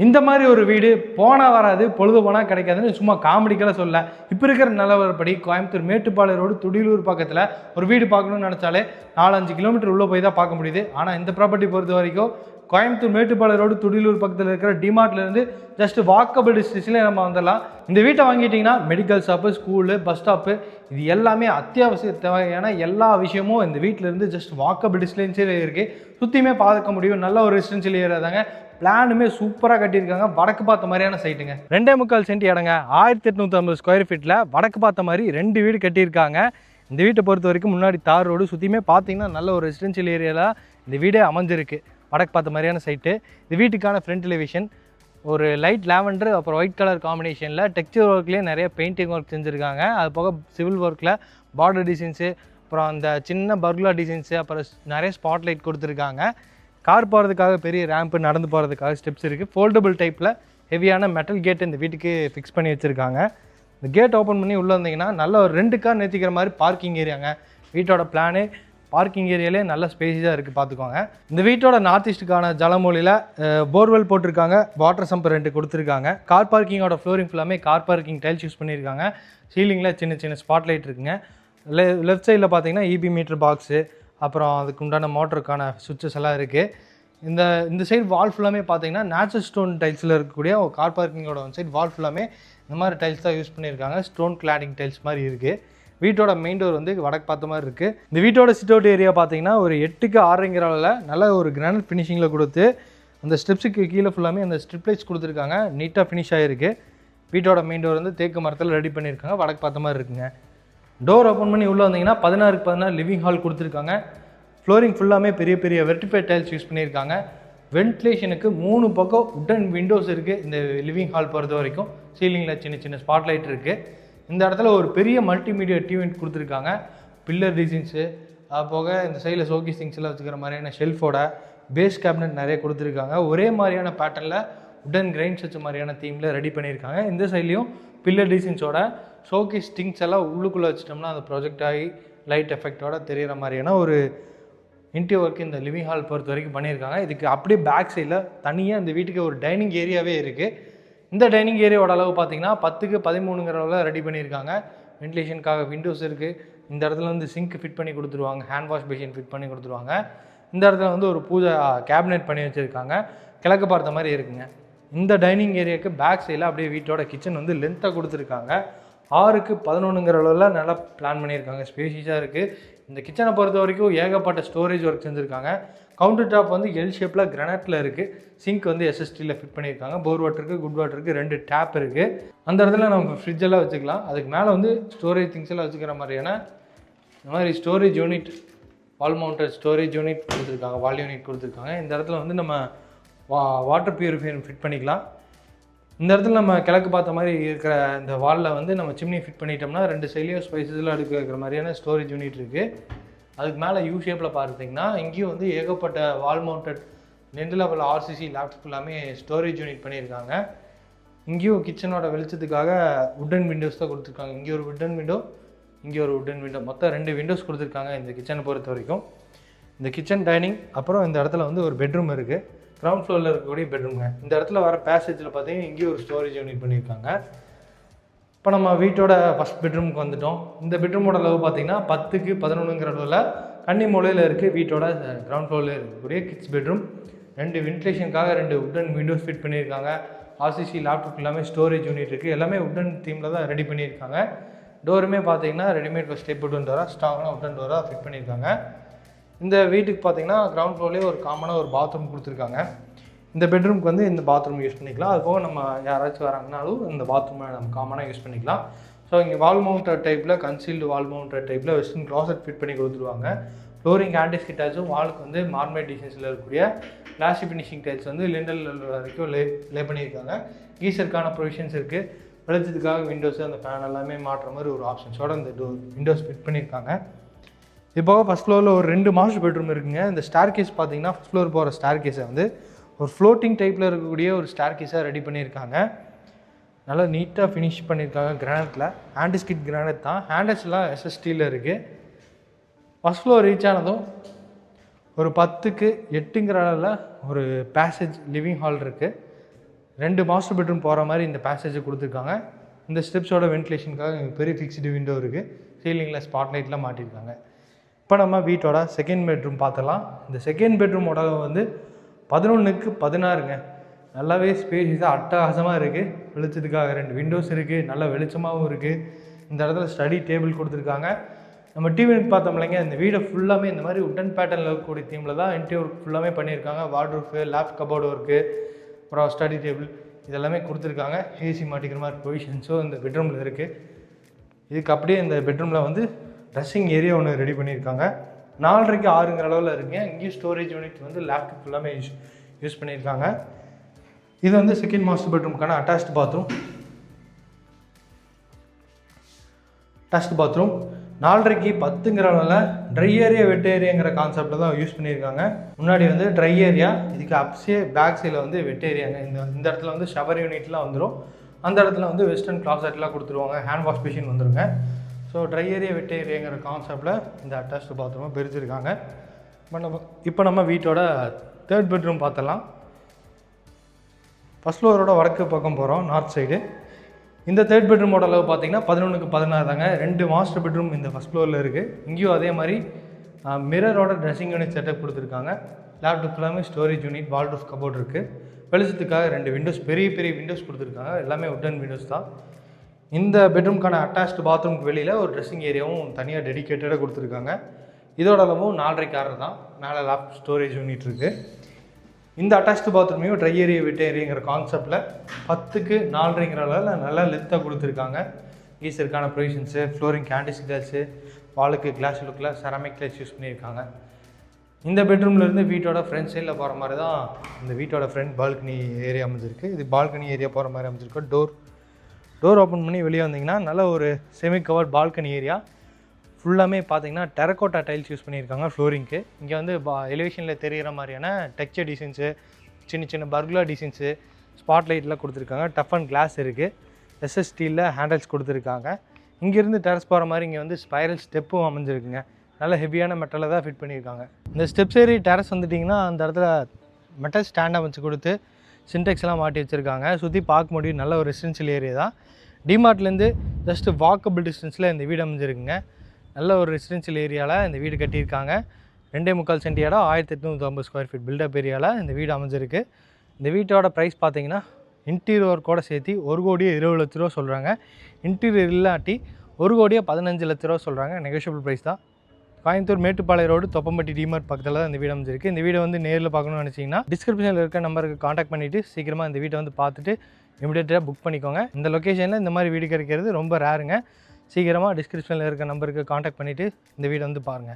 இந்த மாதிரி ஒரு வீடு போனால் வராது, பொழுது போனால் கிடைக்காதுன்னு சும்மா காமெடிக்கெல்லாம் சொல்ல. இப்போ இருக்கிற நிலவரப்படி கோயம்புத்தூர் மேட்டுப்பாளையம் ரோடு துடியலூர் பக்கத்தில் ஒரு வீடு பார்க்கணும்னு நினச்சாலே 4-5 கிலோமீட்டர் உள்ளே போய் தான் பார்க்க முடியுது. ஆனால் இந்த ப்ராப்பர்ட்டி பொறுத்த வரைக்கும் கோயம்புத்தூர் மேட்டுப்பாளையம் ரோடு துடியலூர் பக்கத்தில் இருக்கிற டிமார்ட்லேருந்து ஜஸ்ட் வாக்கபிள் டிஸ்டன்ஸ்லேயே நம்ம வந்துடலாம். இந்த வீட்டை வாங்கிட்டிங்கன்னா medical shop, school, bus stop இது எல்லாமே அத்தியாவசிய தேவையான எல்லா விஷயமும் இந்த வீட்டிலேருந்து ஜஸ்ட் வாக்கபிள் டிஸ்டன்ஸில் இருக்குது. சுற்றியுமே பார்க்க முடியும். நல்ல ஒரு ரெசிடென்ஷியல் ஏரியா தாங்க. பிளானுமே சூப்பராக கட்டியிருக்காங்க. வடக்கு பார்த்த மாதிரியான சைட்டுங்க. 2.25 சென்ட் இடங்க, 1850 ஸ்கொயர் ஃபீட்டில் வடக்கு பார்த்த மாதிரி 2 வீடு கட்டியிருக்காங்க. இந்த வீட்டை பொறுத்த வரைக்கும் முன்னாடி தார் ரோடு, சுற்றியுமே பார்த்தீங்கன்னா நல்ல ஒரு ரெசிடென்ஷியல் ஏரியாவில் இந்த வீடே அமைஞ்சிருக்கு. வடக்கு பார்த்த மாதிரியான சைட்டு. இந்த வீட்டுக்கான ஃப்ரண்ட் எலிவேஷன் ஒரு லைட் லாவெண்டர் அப்புறம் ஒயிட் கலர் காம்பினேஷனில் டெக்ஸ்சர் ஒர்க்லேயே நிறைய பெயிண்டிங் ஒர்க் செஞ்சுருக்காங்க. அது போக சிவில் ஒர்க்கில் பார்டர் டிசைன்ஸு, அப்புறம் அந்த சின்ன பர்குலா டிசைன்ஸு, அப்புறம் நிறைய ஸ்பாட் லைட் கொடுத்துருக்காங்க. கார் போகிறதுக்காக பெரிய ரேம்ப்பு, நடந்து போகிறதுக்காக ஸ்டெப்ஸ் இருக்குது. ஃபோல்டபுள் டைப்பில் ஹெவியான மெட்டல் கேட் இந்த வீட்டுக்கு ஃபிக்ஸ் பண்ணி வச்சுருக்காங்க. இந்த கேட் ஓப்பன் பண்ணி உள்ளே வந்தீங்கன்னா நல்ல ஒரு 2 கார் நிறுத்திக்கிற மாதிரி பார்க்கிங் ஏரியாங்க. வீட்டோட பிளானு பார்க்கிங் ஏரியாலே நல்ல ஸ்பேஸியாக இருக்குது, பார்த்துக்கோங்க. இந்த வீட்டோட நார்த் ஈஸ்ட்டுக்கான ஜலமூலியில் போர்வெல் போட்டிருக்காங்க. வாட்டர் சம்ப் 2 கொடுத்துருக்காங்க. கார் பார்க்கிங்கோட ஃப்ளோரிங் ஃபுல்லாமே கார் பார்க்கிங் டைல்ஸ் யூஸ் பண்ணியிருக்காங்க. சீலிங்கில் சின்ன சின்ன ஸ்பாட் லைட் இருக்குங்க. லெஃப்ட் சைடில் பார்த்தீங்கன்னா இபி மீட்டர் பாக்ஸு, அப்புறம் அதுக்கு உண்டான மோட்டருக்கான சுவிட்சஸ் எல்லாம் இருக்குது. இந்த சைடு வால் ஃபுல்லாமே பார்த்தீங்கன்னா நேச்சுரல் ஸ்டோன் டைல்ஸில் இருக்கக்கூடிய கார் பார்க்கிங்கோட சைடு வால் ஃபுல்லாமே இந்த மாதிரி டைல்ஸ் தான் யூஸ் பண்ணியிருக்காங்க. ஸ்டோன் கிளாடிங் டைல்ஸ் மாதிரி இருக்குது. வீட்டோட மெயின் டோர் வந்து வடக்கு பார்த்த மாதிரி இருக்குது. இந்த வீட்டோட சிட் அவுட் ஏரியா பார்த்தீங்கன்னா ஒரு 8க்கு 6ங்கிற அளவில் நல்ல ஒரு கிரானைட் ஃபினிஷிங்கில் கொடுத்து அந்த ஸ்டெப்ஸுக்கு கீழே ஃபுல்லாமே அந்த ஸ்ட்ரிப் லைட்ஸ் கொடுத்துருக்காங்க. நீட்டாக ஃபினிஷ் ஆகிருக்கு. வீட்டோட மெயின் டோர் வந்து தேக்கு மரத்தில் ரெடி பண்ணியிருக்காங்க. வடக்கு பார்த்த மாதிரி இருக்குங்க. டோர் ஓப்பன் பண்ணி உள்ளே வந்தீங்கன்னா 16க்கு 16 லிவிங் ஹால் கொடுத்துருக்காங்க. ஃப்ளோரிங் ஃபுல்லாமே பெரிய பெரிய வெர்டிஃபைட் டைல்ஸ் யூஸ் பண்ணியிருக்காங்க. வென்டிலேஷனுக்கு 3 பக்கம் உட்டன் விண்டோஸ் இருக்குது. இந்த லிவிங் ஹால் பொறுத்த வரைக்கும் சீலிங்கில் சின்ன சின்ன ஸ்பாட் லைட் இருக்குது. இந்த இடத்துல ஒரு பெரிய மல்டிமீடியா டிவி கொடுத்துருக்காங்க. பில்லர் டிசைன்ஸு, அது போக இந்த சைடில் ஷோகேஸ் திங்ஸ் எல்லாம் வச்சுக்கிற மாதிரியான ஷெல்ஃபோட பேஸ் கேபினட் நிறைய கொடுத்துருக்காங்க. ஒரே மாதிரியான பேட்டர்னில் உடன் கிரைன்ஸ் வச்ச மாதிரியான தீமில் ரெடி பண்ணியிருக்காங்க. இந்த சைட்லேயும் பில்லர் டிசைன்ஸோட ஷோகேஸ் திங்ஸ் எல்லாம் உள்ளுக்குள்ளே வச்சிட்டோம்னா அது ப்ரொஜெக்ட் ஆகி லைட் எஃபெக்டோட தெரிகிற மாதிரியான ஒரு இன்டீரியர் ஒர்க் இந்த லிவிங் ஹால் பொறுத்த வரைக்கும் பண்ணியிருக்காங்க. இதுக்கு அப்படியே பேக் சைடில் தனியாக இந்த வீட்டுக்கு ஒரு டைனிங் ஏரியாவே இருக்குது. இந்த டைனிங் ஏரியாவோட அளவு பார்த்தீங்கன்னா 10க்கு 13ங்கிற அளவில் ரெடி பண்ணியிருக்காங்க. வென்டிலேஷனுக்காக விண்டோஸ் இருக்குது. இந்த இடத்துல வந்து சிங்க் ஃபிட் பண்ணி கொடுத்துருவாங்க. ஹேண்ட் வாஷ் பேஷன் ஃபிட் பண்ணி கொடுத்துருவாங்க. இந்த இடத்துல வந்து ஒரு பூஜை கேபினெட் பண்ணி வச்சுருக்காங்க. கிழக்கு பார்த்த மாதிரி இருக்குங்க. இந்த டைனிங் ஏரியாவுக்கு பேக் சைடில் அப்படியே வீட்டோட கிச்சன் வந்து லென்த்தாக கொடுத்துருக்காங்க. 6க்கு 11ங்கிற அளவில் நல்லா பிளான் பண்ணியிருக்காங்க. ஸ்பேஷியஸாக இருக்குது. இந்த கிச்சனை பொறுத்த வரைக்கும் ஏகப்பட்ட ஸ்டோரேஜ் ஒர்க் செஞ்சுருக்காங்க. கவுண்டர் டாப் வந்து எல் ஷேப்பில் கிரானைட்டில் இருக்குது. சிங்க் வந்து எஸ்எஸ்டியில் ஃபிட் பண்ணியிருக்காங்க. போர் வாட்டருக்கு, குட் வாட்டருக்கு 2 டேப் இருக்குது. அந்த இடத்துல நம்ம ஃப்ரிட்ஜெல்லாம் வச்சுக்கலாம். அதுக்கு மேலே வந்து ஸ்டோரேஜ் திங்ஸ் எல்லாம் வச்சுக்கிற மாதிரியான இந்த மாதிரி storage unit, wall mounted storage unit கொடுத்துருக்காங்க. வால் யூனிட் கொடுத்துருக்காங்க. இந்த இடத்துல வந்து நம்ம வாட்டர் பியூரிஃபையர் ஃபிட் பண்ணிக்கலாம். இந்த இடத்துல நம்ம கிழக்கு பார்த்த மாதிரி இருக்கிற இந்த வாலில் வந்து நம்ம சிம்னி ஃபிட் பண்ணிட்டோம்னா 2 சைட்லேயும் ஸ்பைசஸ்லாம் அடுக்க வைக்கிற மாதிரியான ஸ்டோரேஜ் யூனிட் இருக்குது. அதுக்கு மேலே யூ ஷேப்பில் பார்த்தீங்கன்னா இங்கேயும் வந்து ஏகப்பட்ட வால் மவுண்டட் 2 லெவல் ஆர்சிசி லேப்டாப் எல்லாமே ஸ்டோரேஜ் யூனிட் பண்ணியிருக்காங்க. இங்கேயும் கிச்சனோட வெளிச்சத்துக்காக உட்டன் விண்டோஸ் தான் கொடுத்துருக்காங்க. இங்கே ஒரு உட்டன் விண்டோ, இங்கே ஒரு உட்டன் விண்டோ, மொத்தம் 2 விண்டோஸ் கொடுத்துருக்காங்க இந்த கிச்சனை பொறுத்த வரைக்கும். இந்த கிச்சன் டைனிங் அப்புறம் இந்த இடத்துல வந்து ஒரு பெட்ரூம் இருக்குது. கிரவுண்ட் ஃப்ளோரில் இருக்கக்கூடிய பெட்ரூம்ங்க. இந்த இடத்துல வர பேசேஜில் பார்த்தீங்கன்னா இங்கேயும் ஒரு ஸ்டோரேஜ் யூனிட் பண்ணியிருக்காங்க. இப்போ நம்ம வீட்டோட ஃபஸ்ட் பெட்ரூமுக்கு வந்துட்டோம். இந்த பெட்ரூமோட அளவு பார்த்தீங்கன்னா 10க்கு 11ங்கிற அளவில் கன்னி மூலையில் இருக்குது. வீட்டோட கிரவுண்ட் ஃப்ளோரில் இருக்கக்கூடிய kids bedroom. 2 வென்டிலேஷனுக்காக 2 wooden Windows fit பண்ணியிருக்காங்க. ஆர்சிசி லேப்டாப் எல்லாமே ஸ்டோரேஜ் யூனிட் இருக்குது. எல்லாமே உட்டன் தீமில் தான் ரெடி பண்ணியிருக்காங்க. டோருமே பார்த்தீங்கன்னா ரெடிமேட் ஸ்டெப் உட்டன் டோராக ஸ்ட்ராங்கான உட்டன் டோராக ஃபிட் பண்ணியிருக்காங்க. இந்த வீட்டுக்கு பார்த்தீங்கன்னா கிரவுண்ட் ஃப்ளோர்லேயே ஒரு காமனாக ஒரு பாத்ரூம் கொடுத்துருக்காங்க. இந்த பெட்ரூமுக்கு வந்து இந்த பாத்ரூம் யூஸ் பண்ணிக்கலாம். அது போக நம்ம யாராச்சும் வராங்கனாலும் இந்த பாத்ரூமை நம்ம காமனாக யூஸ் பண்ணிக்கலாம். ஸோ இங்கே வால் மவுண்டட் டைப்பில் கன்சீல்டு வால் மவுண்டட் டைப்பில் வெஸ்டர்ன் க்ளாசட் ஃபிட் பண்ணி கொடுத்துருவாங்க. ஃப்ளோரிங் ஆன்டிஸ்கிட் டைல்ஸும் வாலுக்கு வந்து மார்மேட் டிசைன்ஸில் இருக்கக்கூடிய கிளாசி ஃபினிஷிங் டைல்ஸ் வந்து லிண்டல் வரைக்கும் லே பண்ணியிருக்காங்க. கீசருக்கான ப்ரொவிஷன்ஸ் இருக்குது. வெளிச்சத்துக்காக விண்டோஸு அந்த ஃபேன் எல்லாமே மாற்றுற மாதிரி ஒரு ஆப்ஷன்ஸோட இந்த விண்டோஸ் ஃபிட் பண்ணியிருக்காங்க. இப்போ ஃபஸ்ட் ஃப்ளோரில் ஒரு 2 மாஸ்டர் பெட்ரூம் இருக்குங்க. இந்த ஸ்டார் கேஸ் பார்த்தீங்கன்னா ஃபஸ்ட் ஃப்ளோர் போகிற ஸ்டார் கேஸை வந்து ஒரு ஃப்ளோட்டிங் டைப்பில் இருக்கக்கூடிய ஒரு ஸ்டார் கேஸாக ரெடி பண்ணியிருக்காங்க. நல்லா நீட்டாக ஃபினிஷ் பண்ணியிருக்காங்க. கிரானைட்டில் ஆன்டிஸ்கிட் கிரானைட் தான். ஹேண்டல்ஸ்லாம் எஸ்எஸ்டியில் இருக்குது. ஃபஸ்ட் ஃப்ளோர் ரீச் ஆனதும் ஒரு 10க்கு 8ங்கிற அளவில் ஒரு பேசேஜ் லிவிங் ஹால் இருக்குது. 2 மாஸ்டர் பெட்ரூம் போகிற மாதிரி இந்த பேசேஜை கொடுத்துருக்காங்க. இந்த ஸ்டெப்ஸோட வென்டிலேஷனுக்காக பெரிய ஃபிக்ஸ்டு விண்டோ இருக்குது. சீலிங்கில் ஸ்பாட் லைட்லாம் மாட்டியிருக்காங்க. இப்போ நம்ம வீட்டோட செகண்ட் பெட்ரூம் பார்த்துடலாம். இந்த செகண்ட் பெட்ரூமோட வந்து 11க்கு 16ங்க. நல்லாவே ஸ்பேஸாக அட்டகாசமாக இருக்குது. வெளிச்சத்துக்காக 2 விண்டோஸ் இருக்குது. நல்ல வெளிச்சமாகவும் இருக்குது. இந்த இடத்துல ஸ்டடி டேபிள் கொடுத்துருக்காங்க. நம்ம டிவி பார்த்தோம் இல்லைங்க, இந்த வீடை ஃபுல்லாமே இந்த மாதிரி உட்டன் பேட்டர்னில் இருக்கக்கூடிய தீமில் தான் இன்டீரியர் ஒர்க் ஃபுல்லாமே பண்ணியிருக்காங்க. வார்ட்ரூஃபு, லேப் கபோர்டு ஒர்க்கு, அப்புறம் ஸ்டடி டேபிள் இதெல்லாமே கொடுத்துருக்காங்க. ஏசி மாட்டிக்கிற மாதிரி ப்ரொவிஷன்ஸும் இந்த பெட்ரூமில் இருக்குது. இதுக்கு அப்படியே இந்த பெட்ரூமில் வந்து ட்ரெஸ்ஸிங் ஏரியா ஒன்று ரெடி பண்ணியிருக்காங்க. 4.5க்கு 6ங்கிற அளவில் இருக்குங்க. இங்கேயும் ஸ்டோரேஜ் யூனிட் வந்து லேப்டாப் ஃபுல்லாமே யூஸ் பண்ணியிருக்காங்க. இது வந்து செகண்ட் மாஸ்டர் பெட்ரூமுக்கான அட்டாச்டு பாத்ரூம். 4.5க்கு 10ங்கிற அளவில் ட்ரை ஏரியா வெட் ஏரியாங்கிற கான்செப்டில் தான் யூஸ் பண்ணியிருக்காங்க. முன்னாடி வந்து ட்ரை ஏரியா, இதுக்கு அப்ஸே பேக் சைடில் வந்து வெட் ஏரியாங்க. இந்த இடத்துல வந்து ஷவர் யூனிட்லாம் வந்துடும். அந்த இடத்துல வந்து வெஸ்டர்ன் கிளாசெட்லாம் கொடுத்துருவாங்க. ஹேண்ட் வாஷ் மிஷின் வந்துருங்க. ஸோ ட்ரை ஏரியா வெட் ஏரியாங்கிற கான்செப்டில் இந்த அட்டாச்டு பாத்ரூமை பிரிச்சிருக்காங்க. இப்போ நம்ம வீட்டோட தேர்ட் பெட்ரூம் பார்த்தலாம். ஃபஸ்ட் ஃப்ளோரோட வடக்கு பக்கம் போகிறோம், நார்த் சைடு. இந்த தேர்ட் பெட்ரூமோட அளவு பார்த்தீங்கன்னா 11க்கு 16 தாங்க. 2 மாஸ்டர் பெட்ரூம் இந்த ஃபஸ்ட் ஃப்ளோரில் இருக்குது. இங்கேயும் அதே மாதிரி மிரரோட ட்ரெஸ்ஸிங் யூனிட் செட்டப் கொடுத்துருக்காங்க. லேப்டாப் ஃபுல்லாமே ஸ்டோரேஜ் யூனிட், வால்ட்ரூஃப் கபோர்ட் இருக்குது. வெளிச்சத்துக்காக 2 விண்டோஸ், பெரிய பெரிய விண்டோஸ் கொடுத்துருக்காங்க. எல்லாமே உட்டன் விண்டோஸ் தான். இந்த பெட்ரூம்க்கான அட்டாச்டு பாத்ரூமுக்கு வெளியில் ஒரு ட்ரெஸ்ஸிங் ஏரியாவும் தனியாக டெடிக்கேட்டடாக கொடுத்துருக்காங்க. இதோட அளவும் 4.5க்கு 6 தான். மேலே லேப் ஸ்டோரேஜ் யூனிட் இருக்குது. இந்த அட்டாச்டு பாத்ரூமையும் ட்ரை ஏரியா வெட் ஏரியாங்கிற கான்செப்டில் 10க்கு 4.5ங்கிற அளவில் நல்லா லென்த்தாக கொடுத்துருக்காங்க. கீசருக்கான ப்ரொவிஷன்ஸு, ஃப்ளோரிங் கேண்டிஸ்டில்ஸு, வாலுக்கு கிளாஸ் லுக்கில் செராமிக் டைல்ஸ் யூஸ் பண்ணியிருக்காங்க. இந்த பெட்ரூம்லேருந்து வீட்டோட ஃப்ரண்ட் சைடில் போகிற மாதிரி தான் இந்த வீட்டோட ஃப்ரண்ட் பால்கனி ஏரியா அமைஞ்சிருக்கு. இது பால்கனி ஏரியா போகிற மாதிரி அமைஞ்சிருக்கு. டோர் ஓப்பன் பண்ணி வெளியே வந்தீங்கன்னா நல்ல ஒரு செமி கவர்ட் பால்கனி ஏரியா. ஃபுல்லாமே பார்த்தீங்கன்னா டெரக்கோட்டா டைல்ஸ் யூஸ் பண்ணியிருக்காங்க ஃப்ளோரிங்க்கு. இங்கே வந்து எலிவேஷனில் தெரிகிற மாதிரியான டெக்ஸ்சர் டிசைன்ஸு, சின்ன சின்ன பர்குலா டிசைன்ஸு, ஸ்பாட் லைட்லாம் கொடுத்துருக்காங்க. டஃப் அண்ட் கிளாஸ் இருக்குது. எஸ்எஸ் ஸ்டீலில் ஹேண்டில்ஸ் கொடுத்துருக்காங்க. இங்கேருந்து டெரஸ் போகிற மாதிரி இங்கே வந்து ஸ்பைரல் ஸ்டெப்பும் அமைஞ்சிருக்குங்க. நல்ல ஹெவியான மெட்டலை தான் ஃபிட் பண்ணியிருக்காங்க. இந்த ஸ்டெப்ஸ் ஏறி டெரஸ் வந்துட்டிங்கன்னா அந்த இடத்துல மெட்டல் ஸ்டாண்டை வச்சு கொடுத்து சின்டெக்ஸ்லாம் மாட்டி வச்சுருக்காங்க. சுற்றி பார்க்க முடியும். நல்ல ஒரு ரெசிடென்ஷியல் ஏரியா தான். டிமார்ட்லேருந்து ஜஸ்ட் வாக்கபிள் டிஸ்டன்ஸில் இந்த வீடு அமைஞ்சிருக்குங்க. நல்ல ஒரு ரெசிடென்ஷியல் ஏரியாவில் இந்த வீடு கட்டியிருக்காங்க. 2.25 சென்ட் இடம், 1850 ஸ்கொயர் ஃபீட் பில்டப் ஏரியாவில் இந்த வீடு அமைஞ்சிருக்கு. இந்த வீட்டோட ப்ரைஸ் பார்த்தீங்கன்னா இன்டீரியர் ஒர்க்கோட சேர்த்து 1,20,00,000 சொல்கிறாங்க. இன்டீரியர் இல்லாட்டி 1,15,00,000 சொல்கிறாங்க. நெகோஷியபிள் ப்ரைஸ் தான். கோயம்புத்தூர் மேட்டுப்பாளையம் ரோடு தொப்பம்பட்டி டிமார்ட் பக்கத்தில் தான் இந்த வீடு அமைஞ்சிருக்கு. இந்த வீடை வந்து நேரில் பார்க்கணும்னு நினச்சிங்கன்னா டிஸ்கிரிப்ஷனில் இருக்க நம்பருக்கு காண்டாக்ட் பண்ணிவிட்டு சீக்கிரமாக இந்த வீட்டை வந்து பார்த்துட்டு இமிடியேட்டாக புக் பண்ணிக்கோங்க. இந்த லொக்கேஷனில் இந்த மாதிரி வீடு கிடைக்கிறது ரொம்ப ரேருங்க. சீக்கிரமாக டிஸ்கிரிப்ஷனில் இருக்க நம்பருக்கு காண்டாக்ட் பண்ணிவிட்டு இந்த வீடை வந்து பாருங்கள்.